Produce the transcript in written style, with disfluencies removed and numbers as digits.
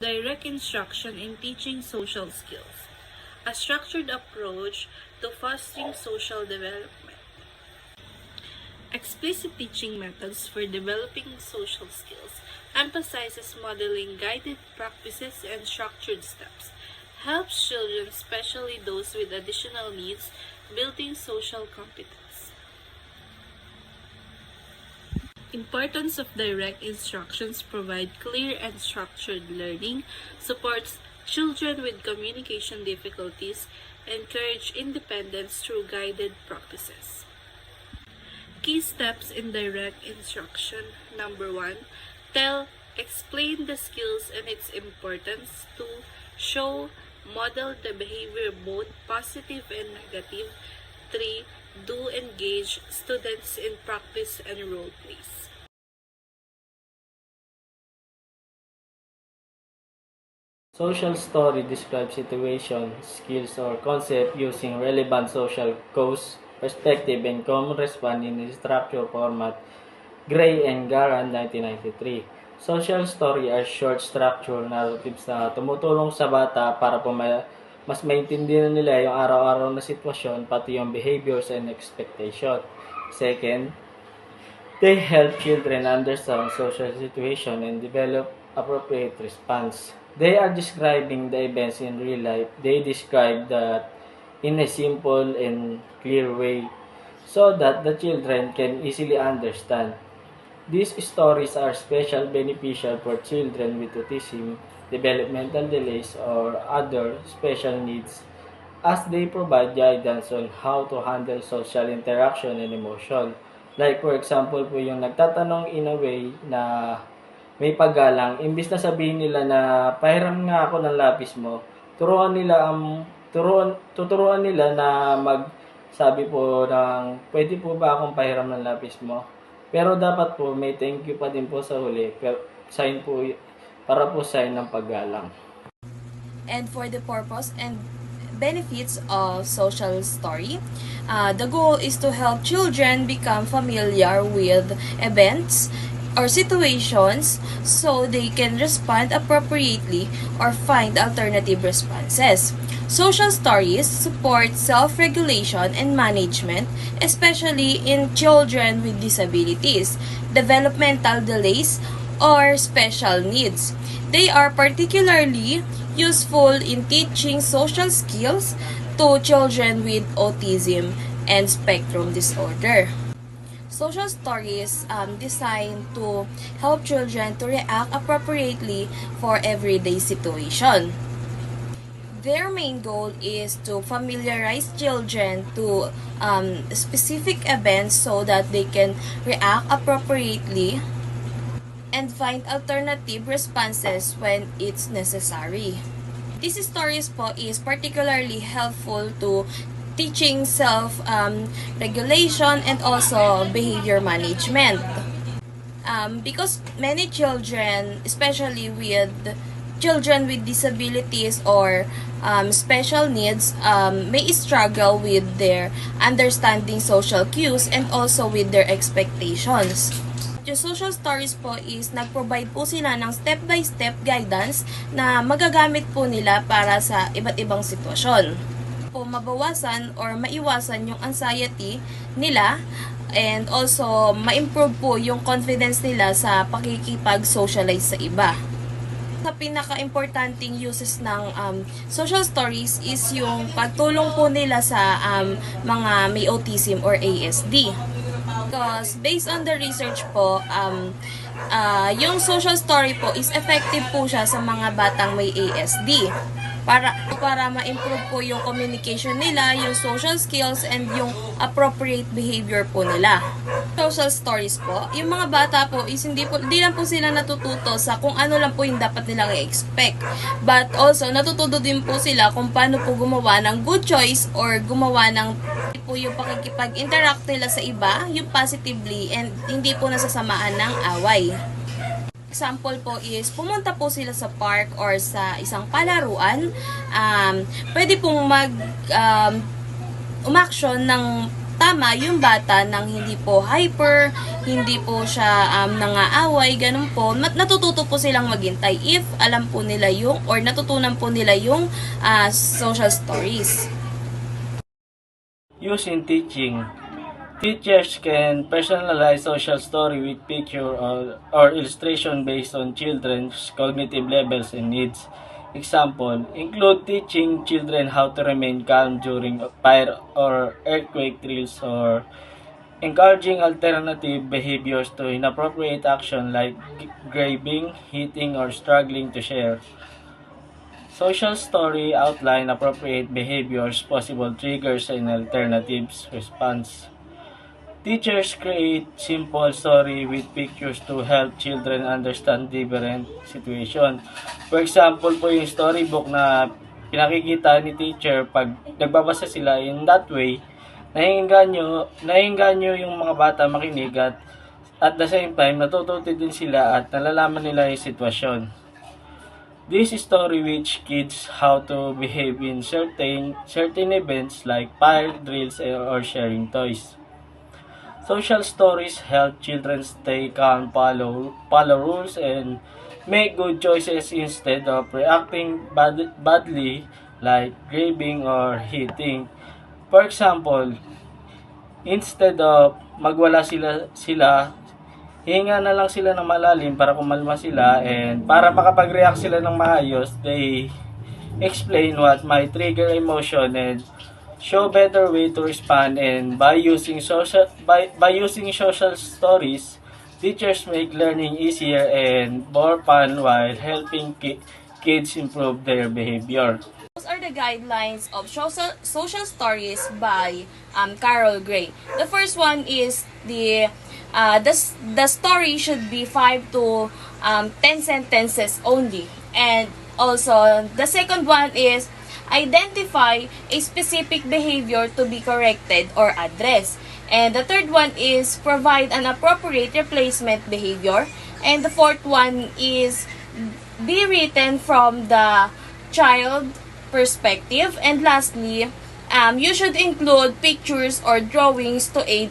Direct instruction in teaching social skills, a structured approach to fostering social development. Explicit teaching methods for developing social skills emphasizes modeling guided practices and structured steps, helps children, especially those with additional needs, building social competence. Importance of direct instructions: provide clear and structured learning, supports children with communication difficulties, encourage independence through guided practices. Key steps in direct instruction. Number 1, explain the skills and its importance. 2, show, model the behavior both positive and negative. 3, do engage students in practice and role plays. Social story describes situation, skills, or concept using relevant social cause, perspective, and common response in a structured format. Gray and Garan, 1993. Social story are short structured narratives na tumutulong sa bata para mas maintindihan nila yung araw-araw na sitwasyon, pati yung behaviors and expectation. Second, they help children understand social situation and develop appropriate response. They are describing the events in real life. They describe that in a simple and clear way so that the children can easily understand. These stories are especially beneficial for children with autism, developmental delays, or other special needs as they provide guidance on how to handle social interaction and emotion. Like for example po yung nagtatanong in a way na may paggalang, imbis na sabihin nila na pahiram nga ako ng lapis mo, tuturuan nila na sabi po ng pwede po ba akong pahiram ng lapis mo? Pero dapat po may thank you pa din po sa huli, sign po para po sign ng paggalang. And for the purpose and benefits of social story, the goal is to help children become familiar with events or situations so they can respond appropriately or find alternative responses. Social stories support self-regulation and management, especially in children with disabilities, developmental delays, or special needs. They are particularly useful in teaching social skills to children with autism and spectrum disorder. Social stories designed to help children to react appropriately for everyday situation. Their main goal is to familiarize children to specific events so that they can react appropriately and find alternative responses when it's necessary. This stories po is particularly helpful to teaching self-regulation and also behavior management. Because many children, especially with children with disabilities or special needs, may struggle with their understanding social cues and also with their expectations. Yung social stories po is nag-provide po sila ng step-by-step guidance na magagamit po nila para sa iba't ibang sitwasyon. Po mabawasan or maiwasan yung anxiety nila and also ma-improve po yung confidence nila sa pakikipag-socialize sa iba. Sa pinaka-importanting uses ng social stories is yung pagtulong po nila sa mga may autism or ASD. Because based on the research po, yung social story po is effective po siya sa mga batang may ASD. Para ma-improve po yung communication nila, yung social skills, and yung appropriate behavior po nila. Social stories po, yung mga bata po is hindi lang po sila natututo sa kung ano lang po yung dapat nilang i-expect. But also, natututo din po sila kung paano po gumawa ng good choice or gumawa ng po yung pakikipag-interact nila sa iba, yung positively, and hindi po nasasamaan ng away. Example po is, pumunta po sila sa park or sa isang palaruan, pwede pong umaksyon ng tama yung bata nang hindi po hyper, hindi po siya nangaaway, ganun po. Natututo po silang maghintay if alam po nila yung or natutunan po nila yung social stories. Using teaching. Teachers can personalize social story with picture or illustration based on children's cognitive levels and needs. Example, include teaching children how to remain calm during fire or earthquake drills, or encouraging alternative behaviors to inappropriate action like grabbing, hitting, or struggling to share. Social story outline appropriate behaviors, possible triggers, and alternatives response. Teachers create simple story with pictures to help children understand different situation. For example po yung storybook na pinakikita ni teacher pag nagbabasa sila in that way, nahihinggan nyo yung mga bata makinig at the same time natututo din sila at nalalaman nila yung sitwasyon. This story teach kids how to behave in certain events like fire drills or sharing toys. Social stories help children stay calm, follow rules, and make good choices instead of reacting badly like grabbing or hitting. For example, instead of magwala sila, hinga na lang sila ng malalim para kumalma sila, and para makapag-react sila ng maayos, they explain what might trigger emotion and show better way to respond. And by using social stories, teachers make learning easier and more fun while helping kids improve their behavior. Those are the guidelines of social stories by Carol Gray. The first one is the story should be 5 to 10 sentences only. And also, the second one is identify a specific behavior to be corrected or addressed. And the third one is provide an appropriate replacement behavior. And the fourth one is be written from the child perspective. And lastly, you should include pictures or drawings to aid